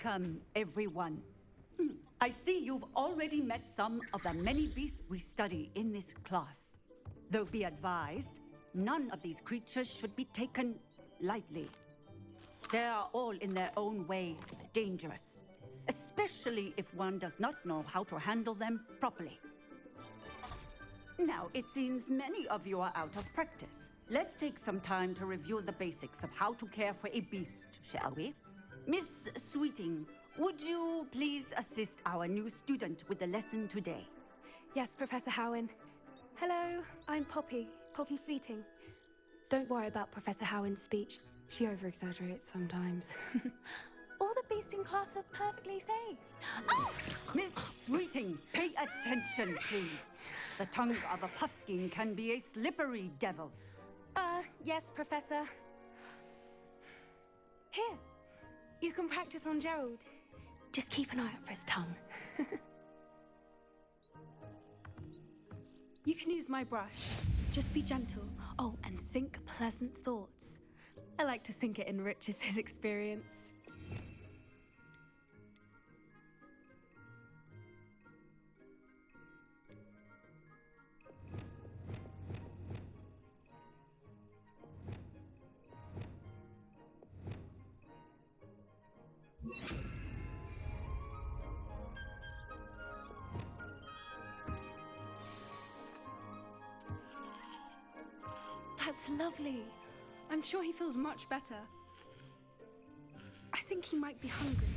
Welcome, everyone. I see you've already met some of the many beasts we study in this class. Though be advised, none of these creatures should be taken lightly. They are all in their own way dangerous, especially if one does not know how to handle them properly. Now, it seems many of you are out of practice. Let's take some time to review the basics of how to care for a beast, shall we? Miss Sweeting, would you please assist our new student with the lesson today? Yes, Professor Howen. Hello, I'm Poppy Sweeting. Don't worry about Professor Howen's speech. She over-exaggerates sometimes. All the beasts in class are perfectly safe. Oh! Miss Sweeting, pay attention, please. The tongue of a puffskein can be a slippery devil. Yes, Professor. Here, you can practice on Gerald. Just keep an eye out for his tongue. You can use my brush. Just be gentle. Oh, and think pleasant thoughts. I like to think it enriches his experience. That's lovely. I'm sure he feels much better. I think he might be hungry.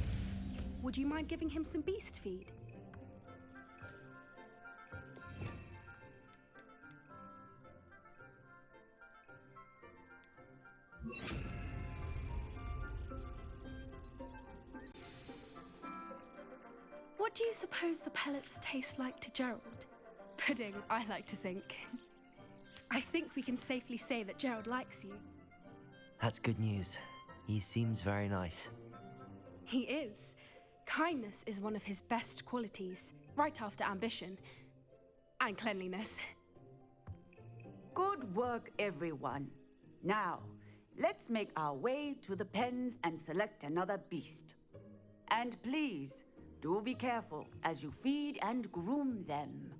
Would you mind giving him some beast feed? What do you suppose the pellets taste like to Gerald? Pudding, I like to think. I think we can safely say that Gerald likes you. That's good news. He seems very nice. He is. Kindness is one of his best qualities, right after ambition. And cleanliness. Good work, everyone. Now, let's make our way to the pens and select another beast. And please, do be careful as you feed and groom them.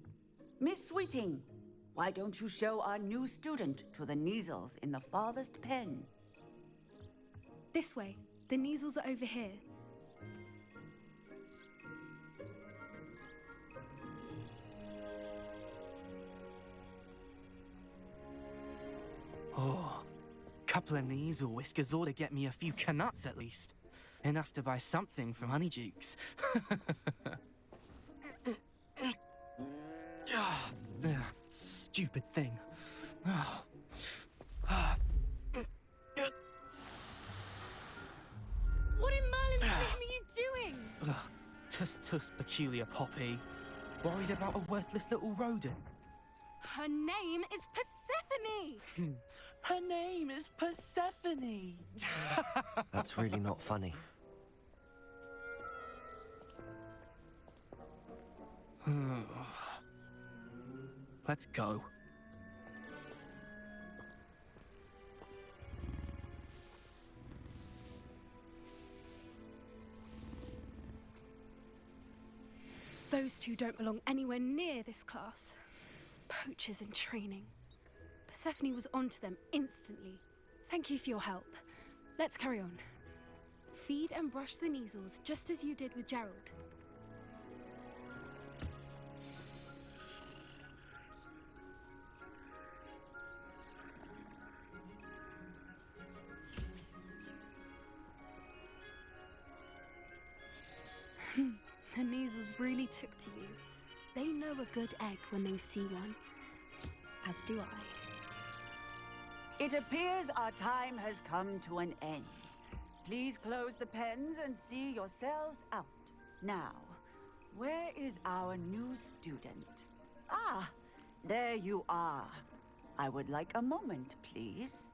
Miss Sweeting, why don't you show our new student to the Neasels in the farthest pen? This way. The Neasels are over here. Oh, couple of Neasel whiskers ought to get me a few canuts at least. Enough to buy something from Honeydukes. Stupid thing. What in Merlin's name are you doing? Tuss peculiar Poppy. Worried about a worthless little rodent. Her name is Persephone! Her name is Persephone! That's really not funny. Let's go. Those two don't belong anywhere near this class. Poachers in training. Persephone was onto them instantly. Thank you for your help. Let's carry on. Feed and brush the Neasels just as you did with Gerald. The Neasels really took to you. They know a good egg when they see one. As do I. It appears our time has come to an end. Please close the pens and see yourselves out. Now, where is our new student? Ah, there you are. I would like a moment, please.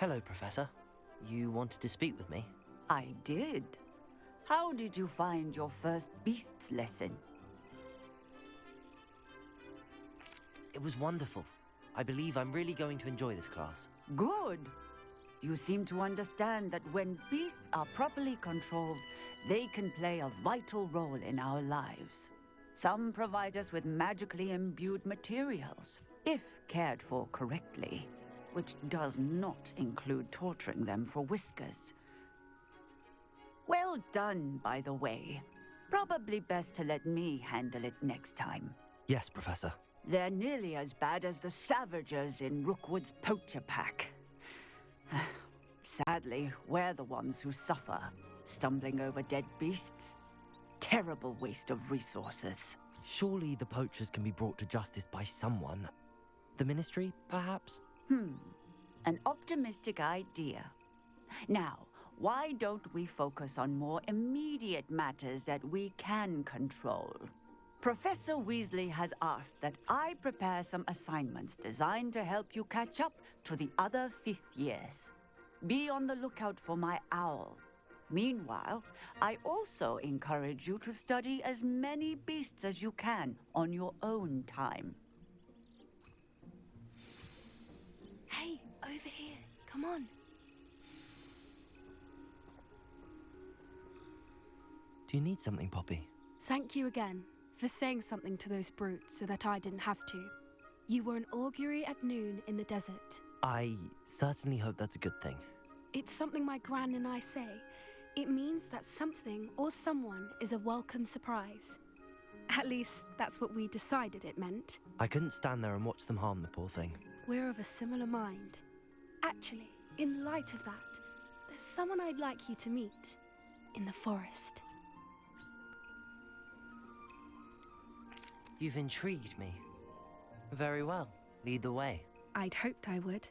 Hello, Professor. You wanted to speak with me? I did. How did you find your first beasts lesson? It was wonderful. I believe I'm really going to enjoy this class. Good. You seem to understand that when beasts are properly controlled, they can play a vital role in our lives. Some provide us with magically imbued materials, if cared for correctly, which does not include torturing them for whiskers. Well done, by the way. Probably best to let me handle it next time. Yes, Professor. They're nearly as bad as the Savagers in Rookwood's Poacher Pack. Sadly, we're the ones who suffer, stumbling over dead beasts. Terrible waste of resources. Surely the poachers can be brought to justice by someone. The Ministry, perhaps? An optimistic idea. Now, why don't we focus on more immediate matters that we can control? Professor Weasley has asked that I prepare some assignments designed to help you catch up to the other fifth years. Be on the lookout for my owl. Meanwhile, I also encourage you to study as many beasts as you can on your own time. Hey, over here. Come on. Do you need something, Poppy? Thank you again for saying something to those brutes so that I didn't have to. You were an augury at noon in the desert. I certainly hope that's a good thing. It's something my gran and I say. It means that something or someone is a welcome surprise. At least, that's what we decided it meant. I couldn't stand there and watch them harm the poor thing. We're of a similar mind. Actually, in light of that, there's someone I'd like you to meet in the forest. You've intrigued me. Very well. Lead the way. I'd hoped I would.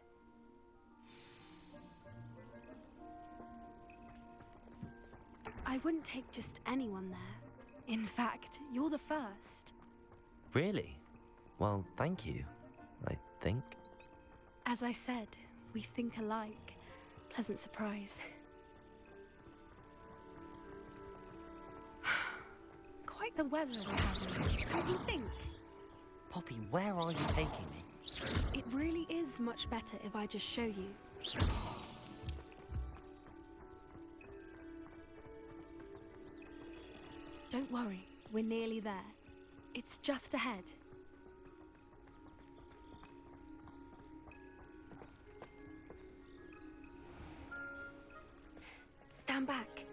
I wouldn't take just anyone there. In fact, you're the first. Really? Well, thank you, I think. As I said, we think alike. Pleasant surprise. Quite the weather we're having, don't you think? Poppy, where are you taking me? It really is much better if I just show you. Don't worry, we're nearly there. It's just ahead. Stand back.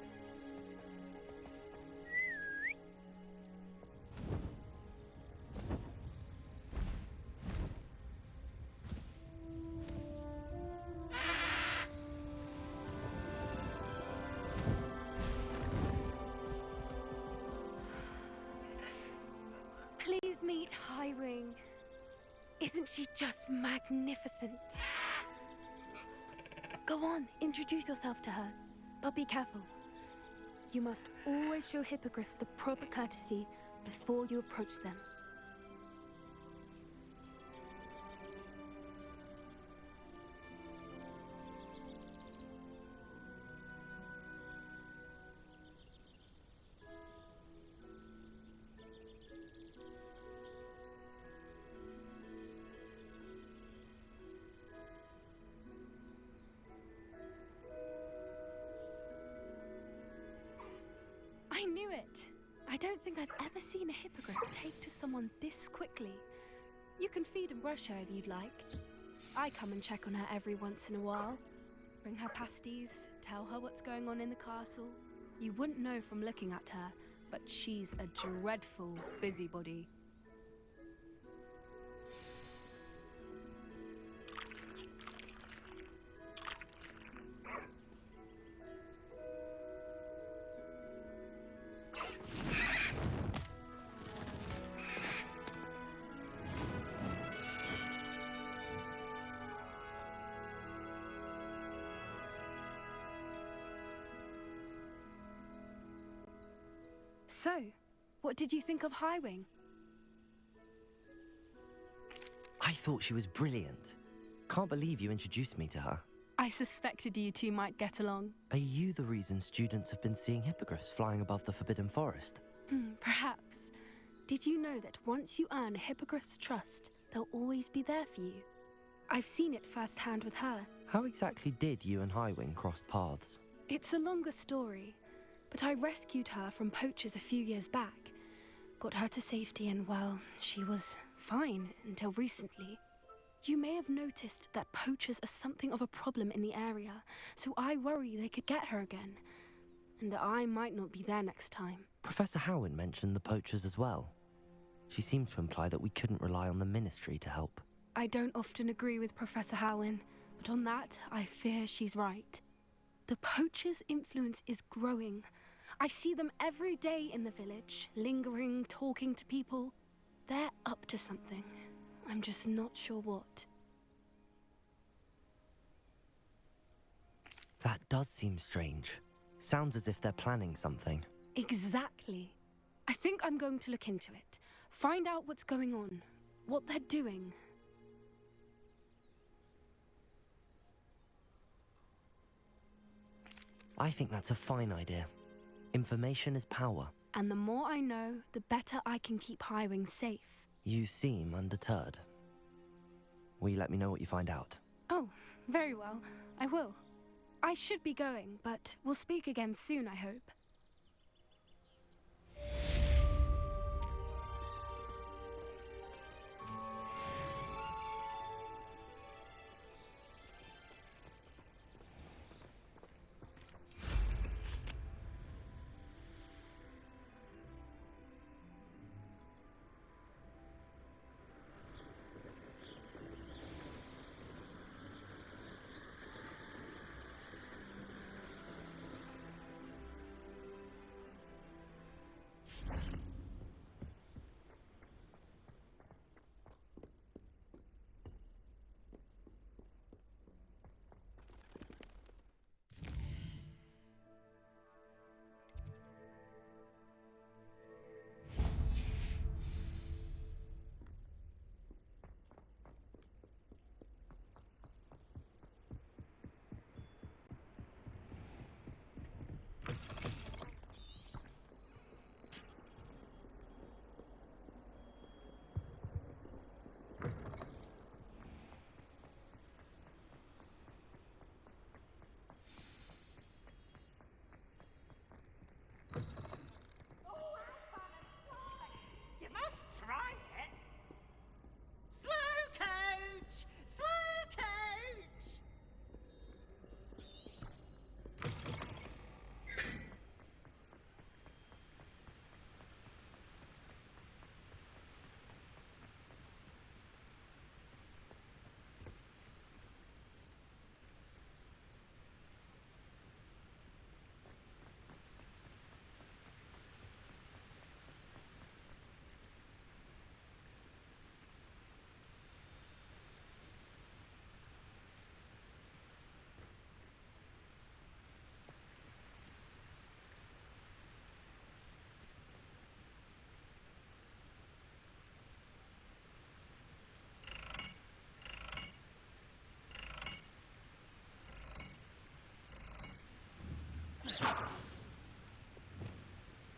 Please meet Highwing. Isn't she just magnificent? Go on, introduce yourself to her. But be careful. You must always show hippogriffs the proper courtesy before you approach them. I knew it! I don't think I've ever seen a hippogriff take to someone this quickly. You can feed and brush her if you'd like. I come and check on her every once in a while. Bring her pasties, tell her what's going on in the castle. You wouldn't know from looking at her, but she's a dreadful busybody. So, what did you think of Highwing? I thought she was brilliant. Can't believe you introduced me to her. I suspected you two might get along. Are you the reason students have been seeing hippogriffs flying above the Forbidden Forest? Perhaps. Did you know that once you earn a hippogriff's trust, they'll always be there for you? I've seen it firsthand with her. How exactly did you and Highwing cross paths? It's a longer story, but I rescued her from poachers a few years back. Got her to safety and, well, she was fine until recently. You may have noticed that poachers are something of a problem in the area, so I worry they could get her again. And I might not be there next time. Professor Howin mentioned the poachers as well. She seemed to imply that we couldn't rely on the Ministry to help. I don't often agree with Professor Howin, but on that, I fear she's right. The poachers' influence is growing. I see them every day in the village, lingering, talking to people. They're up to something. I'm just not sure what. That does seem strange. Sounds as if they're planning something. Exactly. I think I'm going to look into it. Find out what's going on, what they're doing. I think that's a fine idea. Information is power. And the more I know, the better I can keep Highwing safe. You seem undeterred. Will you let me know what you find out? Oh, very well. I will. I should be going, but we'll speak again soon, I hope. You must try it. Slow coach! Slow coach!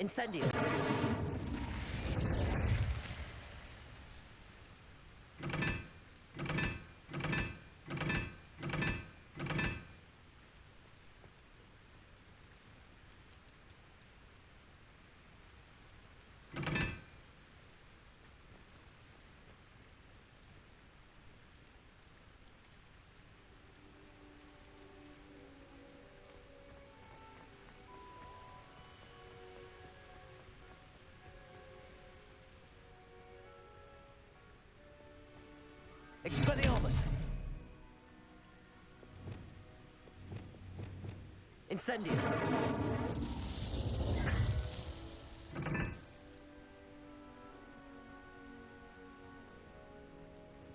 Incendio! Expelliarmus! Incendio!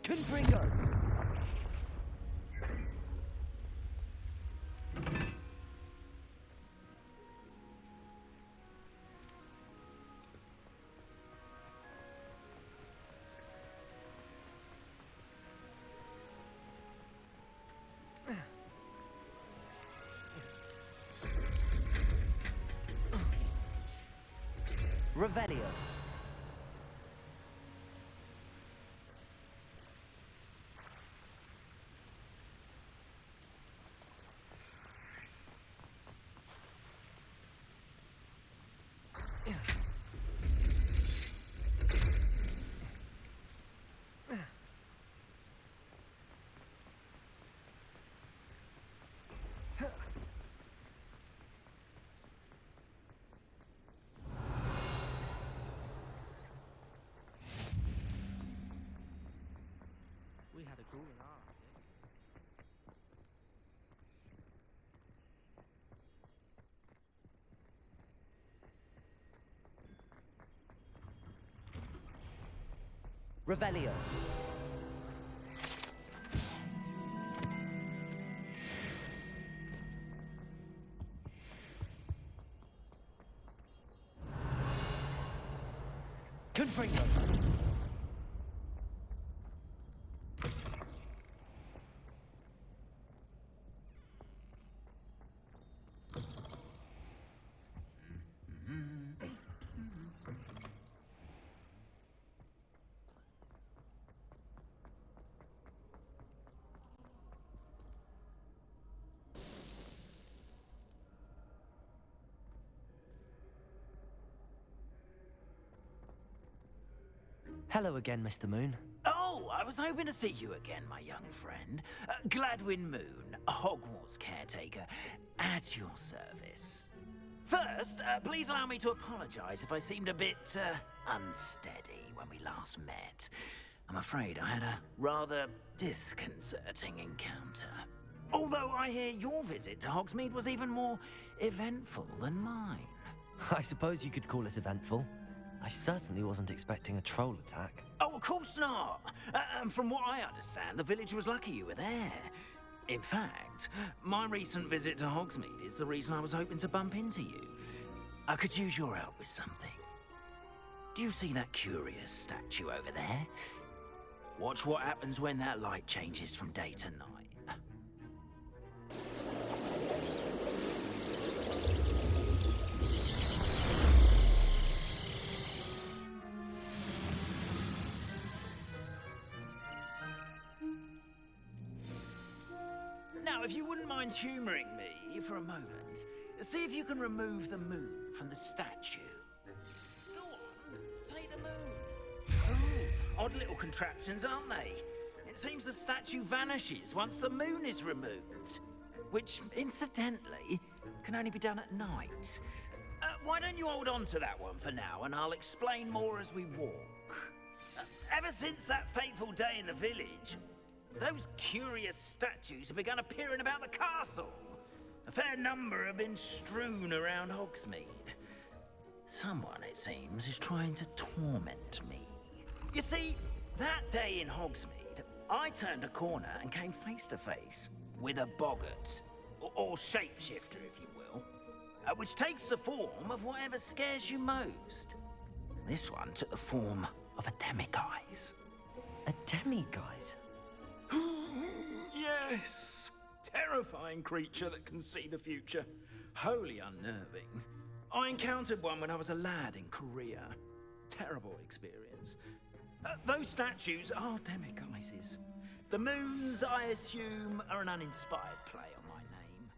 Confringo! Revelio. We had a cool in our Revelio. Confringo. Hello again, Mr. Moon. Oh, I was hoping to see you again, my young friend. Gladwin Moon, Hogwarts caretaker, at your service. First, please allow me to apologize if I seemed a bit unsteady when we last met. I'm afraid I had a rather disconcerting encounter. Although I hear your visit to Hogsmeade was even more eventful than mine. I suppose you could call it eventful. I certainly wasn't expecting a troll attack. Oh, of course not. And from what I understand, the village was lucky you were there. In fact, my recent visit to Hogsmeade is the reason I was hoping to bump into you. I could use your help with something. Do you see that curious statue over there? Watch what happens when that light changes from day to night. Now, if you wouldn't mind humoring me for a moment, see if you can remove the moon from the statue. Go on, take the moon. Oh, odd little contraptions, aren't they? It seems the statue vanishes once the moon is removed, which, incidentally, can only be done at night. Why don't you hold on to that one for now, and I'll explain more as we walk. Ever since that fateful day in the village, those curious statues have begun appearing about the castle. A fair number have been strewn around Hogsmeade. Someone, it seems, is trying to torment me. You see, that day in Hogsmeade, I turned a corner and came face to face with a boggart, or shapeshifter, if you will, which takes the form of whatever scares you most. This one took the form of a demiguise. A demiguise? Yes! Terrifying creature that can see the future. Wholly unnerving. I encountered one when I was a lad in Korea. Terrible experience. Those statues are demiguises. The moons, I assume, are an uninspired play on my name.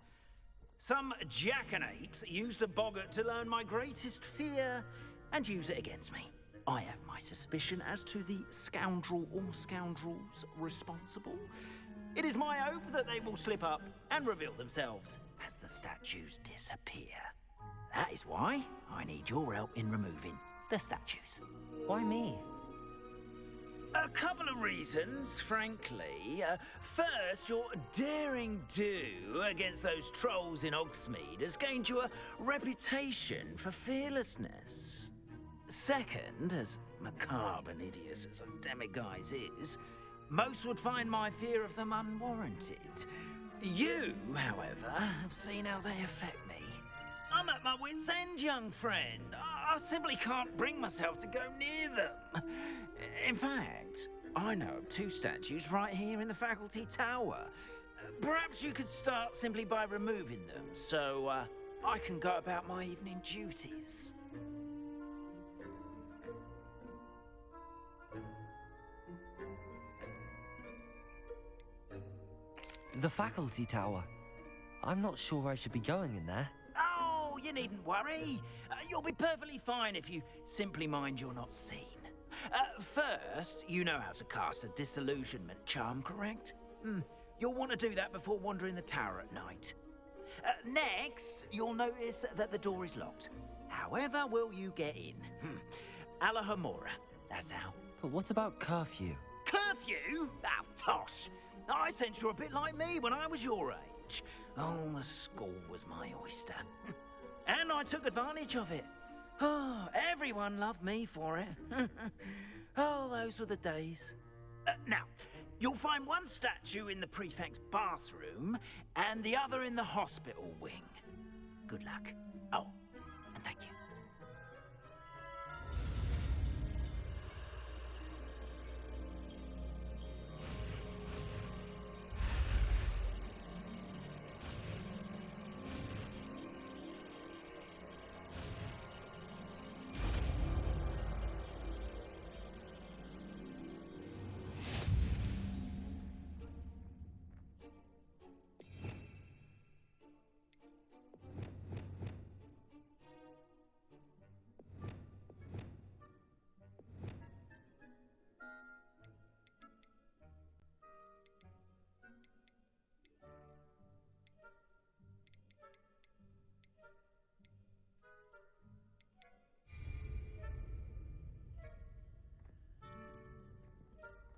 Some jackanapes used a boggart to learn my greatest fear and use it against me. I have my suspicion as to the scoundrel or scoundrels responsible. It is my hope that they will slip up and reveal themselves as the statues disappear. That is why I need your help in removing the statues. Why me? A couple of reasons, frankly. First, your daring do against those trolls in Hogsmeade has gained you a reputation for fearlessness. Second, as macabre and hideous as a demiguise is, most would find my fear of them unwarranted. You, however, have seen how they affect me. I'm at my wit's end, young friend. I simply can't bring myself to go near them. In fact, I know of two statues right here in the faculty tower. Perhaps you could start simply by removing them, so I can go about my evening duties. The faculty tower. I'm not sure I should be going in there. Oh, you needn't worry. You'll be perfectly fine if you simply mind you're not seen. First, you know how to cast a disillusionment charm, correct? You'll want to do that before wandering the tower at night. Next, you'll notice that the door is locked. However will you get in? Alohomora, that's how. But what about curfew? Curfew? Oh, tosh. I sense you're a bit like me when I was your age. Oh, the school was my oyster. And I took advantage of it. Oh, everyone loved me for it. Oh, those were the days. Now, you'll find one statue in the prefect's bathroom and the other in the hospital wing. Good luck. Oh, and thank you.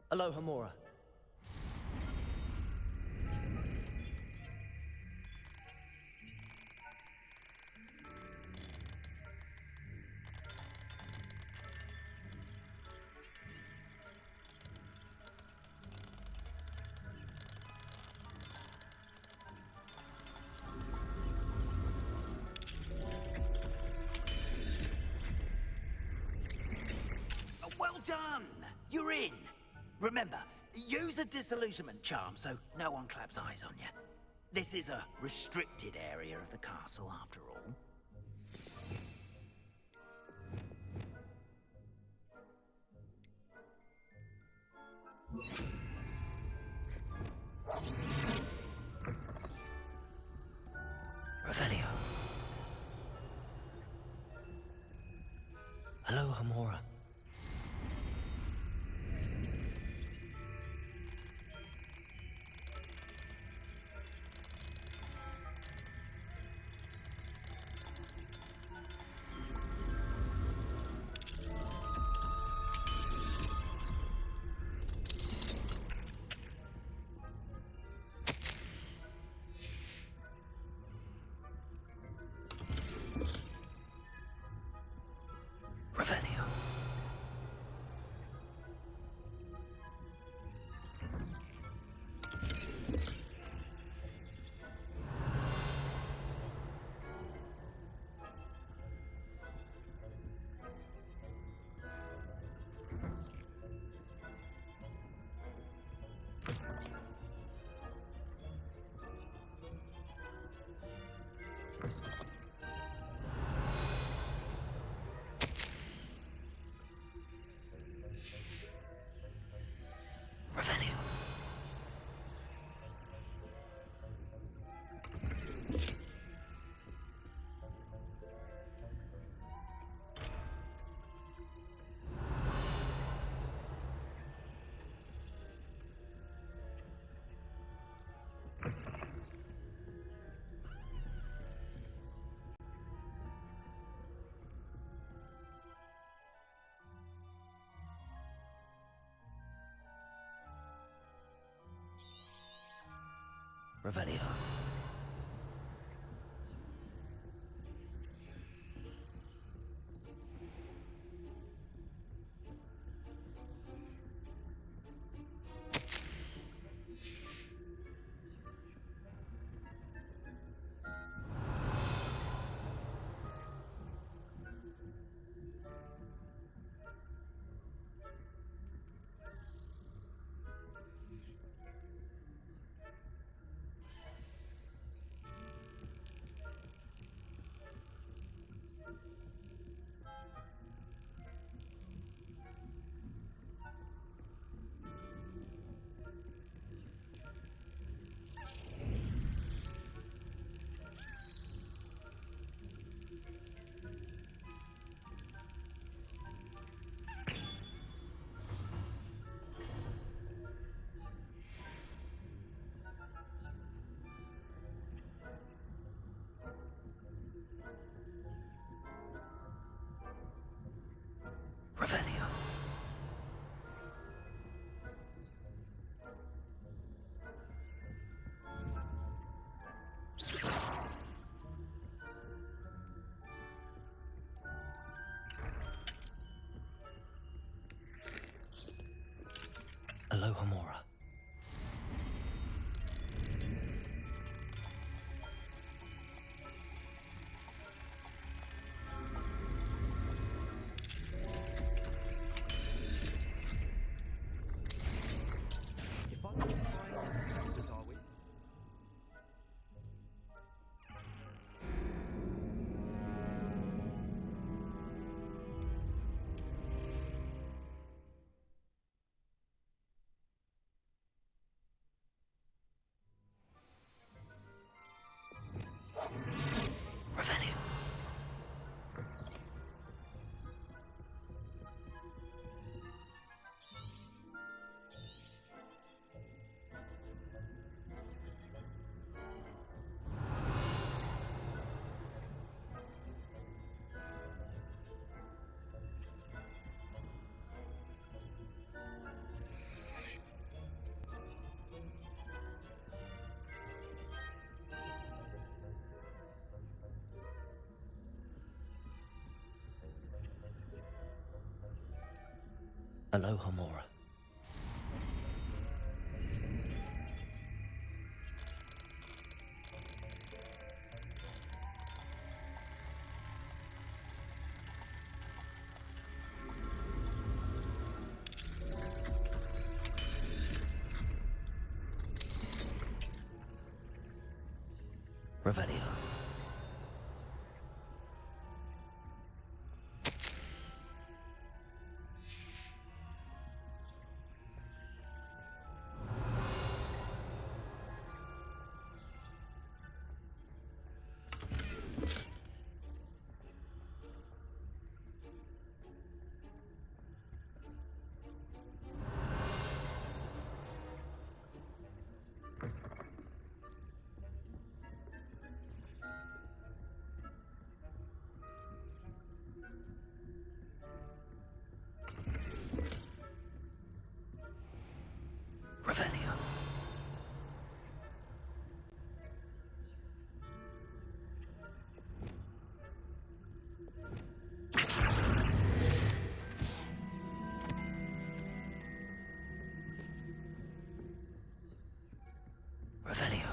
Alohomora. Well done! You're in. Remember, use a disillusionment charm so no one claps eyes on you. This is a restricted area of the castle, after all. Revelio. Alohomora. Revelio. Revelio. Revelio. Alohomora. If I was fine, are we? Revenue. Alohomora. Revelio. Revelio. Revelio.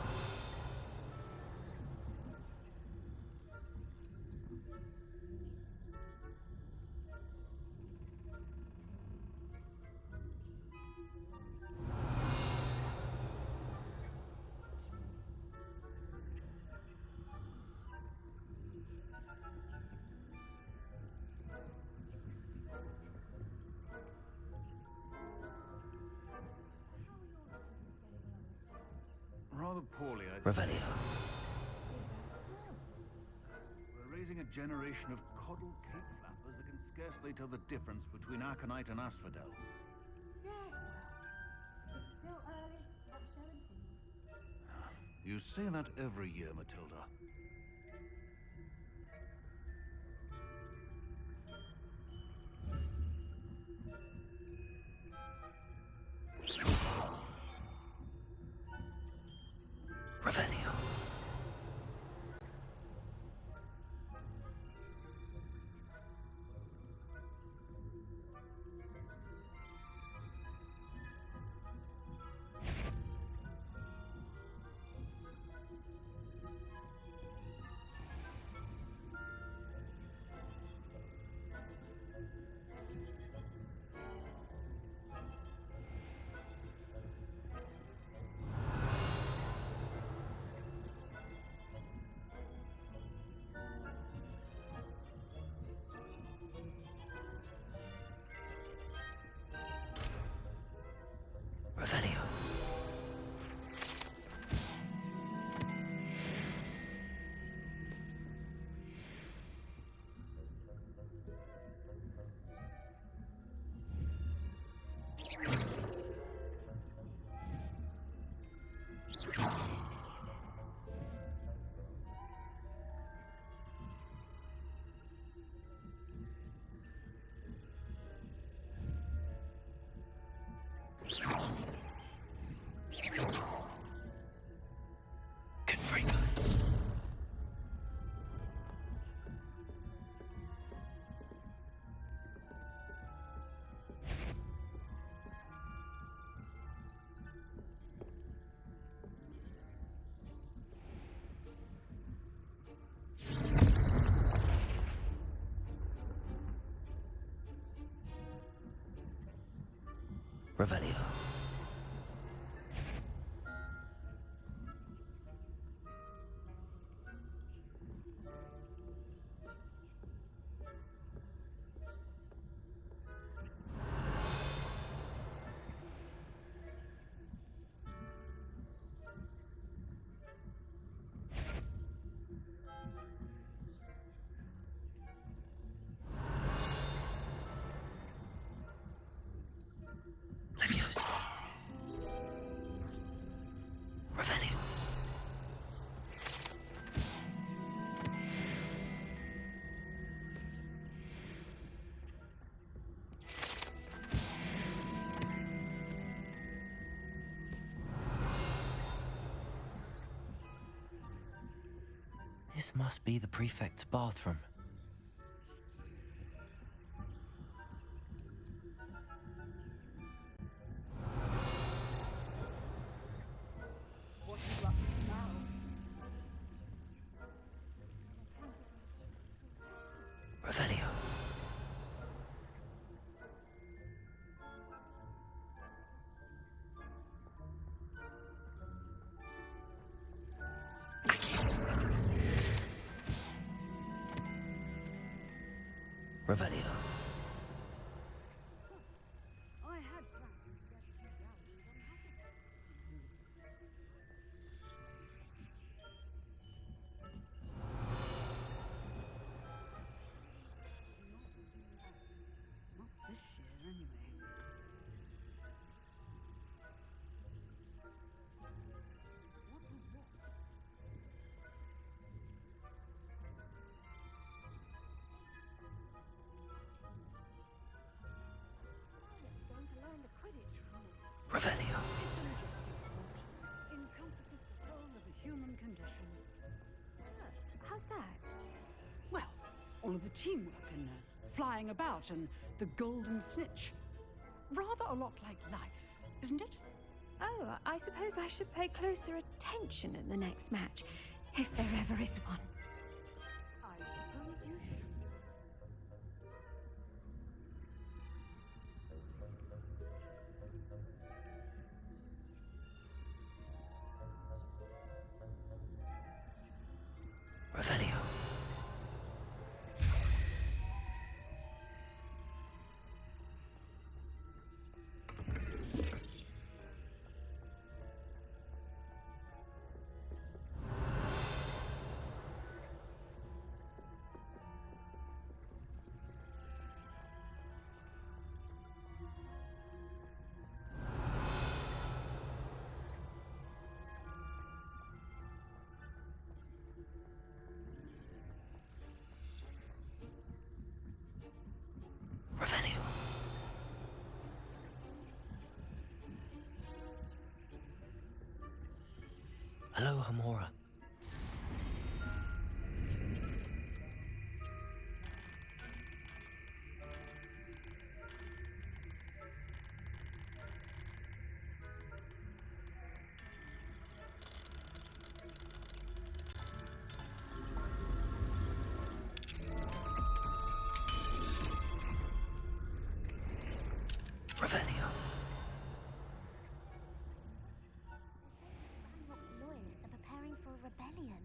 Rather poorly, I'd say. Revelio. We're raising a generation of coddled cake flappers that can scarcely tell the difference between aconite and asphodel. Yes. It's still early, not showing. You say that every year, Matilda. Revelio. Revelio. Revelio. Leviosa. Revelio. This must be the prefect's bathroom. What is up now? Revelio. Revelio. I had plans to get you down from Not this year, anyway. What was what? Going to learn the Quidditch rules. Revelio. It's an interesting thought. Encompasses the whole of the human condition. How's that? Well, all of the teamwork and flying about and the golden snitch. Rather a lot like life, isn't it? Oh, I suppose I should pay closer attention in the next match, if there ever is one. I suppose you should. Revelio. Revelio. Alohomora. Revelio. Ranrock's loyalists are preparing for a rebellion.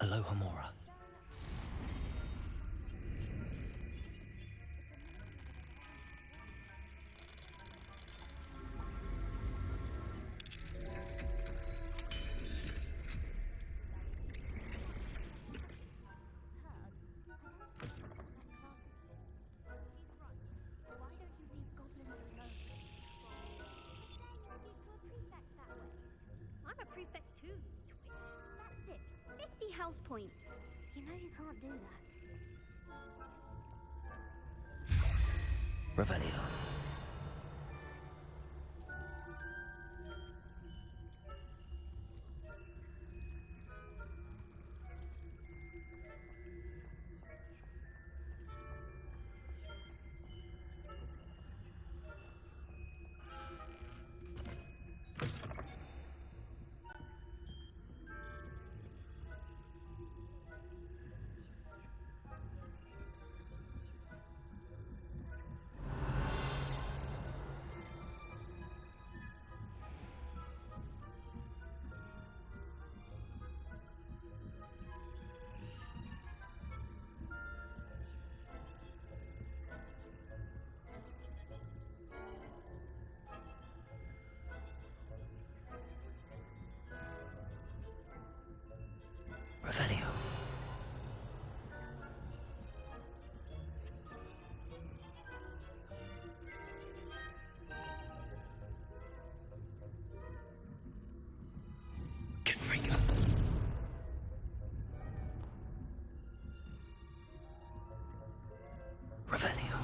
Alohomora. Why don't you leave goblins alone? Get to a prefect that way. I'm a prefect too, twit. That's it. 50 house points. You know you can't do that. Revelio. freaker. Revelio.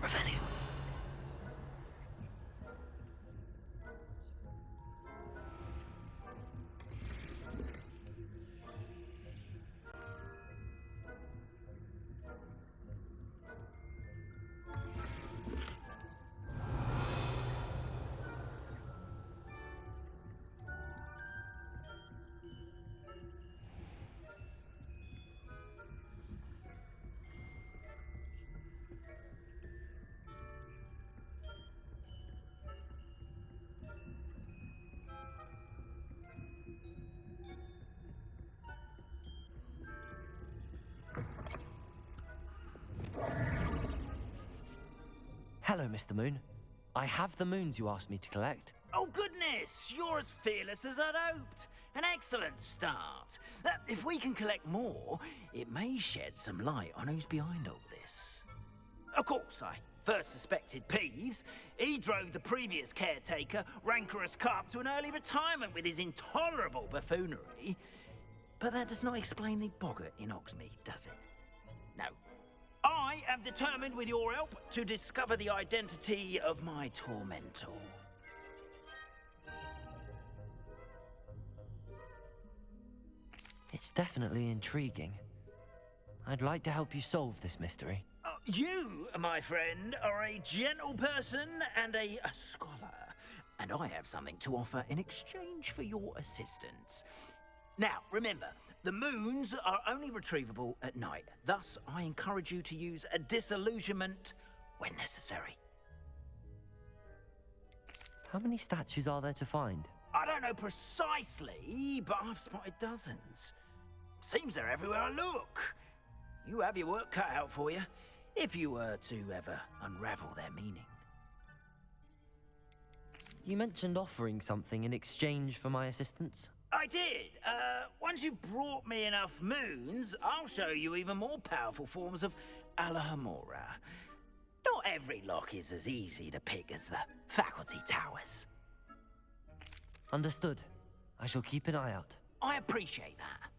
Revelio. Hello, Mr. Moon. I have the moons you asked me to collect. Oh, goodness! You're as fearless as I'd hoped. An excellent start. If we can collect more, it may shed some light on who's behind all this. Of course, I first suspected Peeves. He drove the previous caretaker, Rancorous Carp, to an early retirement with his intolerable buffoonery. But that does not explain the boggart in Oxmead, does it? No. I am determined, with your help, to discover the identity of my tormentor. It's definitely intriguing. I'd like to help you solve this mystery. You, my friend, are a gentle person and a scholar, and I have something to offer in exchange for your assistance. Now, remember, the moons are only retrievable at night. Thus, I encourage you to use a disillusionment when necessary. How many statues are there to find? I don't know precisely, but I've spotted dozens. Seems they're everywhere I look. You have your work cut out for you, if you were to ever unravel their meaning. You mentioned offering something in exchange for my assistance. I did. Once you've brought me enough moons, I'll show you even more powerful forms of Alohomora. Not every lock is as easy to pick as the faculty towers. Understood. I shall keep an eye out. I appreciate that.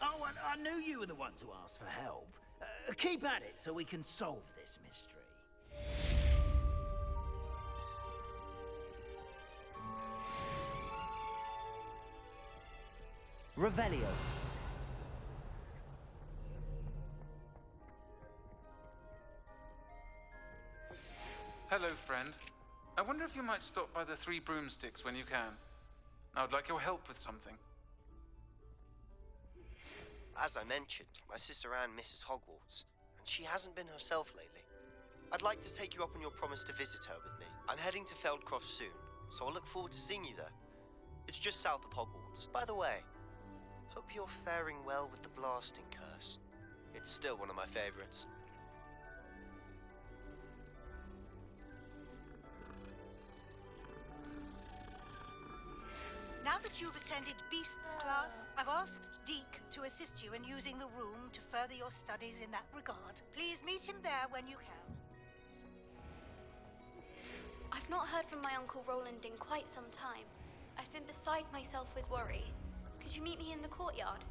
Oh, and I knew you were the one to ask for help. Keep at it so we can solve this mystery. Revelio. Hello, friend. I wonder if you might stop by the Three Broomsticks when you can. I would like your help with something. As I mentioned, my sister Anne misses Hogwarts, and she hasn't been herself lately. I'd like to take you up on your promise to visit her with me. I'm heading to Feldcroft soon, so I look forward to seeing you there. It's just south of Hogwarts. By the way, hope you're faring well with the blasting curse. It's still one of my favorites. Now that you've attended Beast's class, I've asked Deke to assist you in using the room to further your studies in that regard. Please meet him there when you can. I've not heard from my Uncle Roland in quite some time. I've been beside myself with worry. Could you meet me in the courtyard?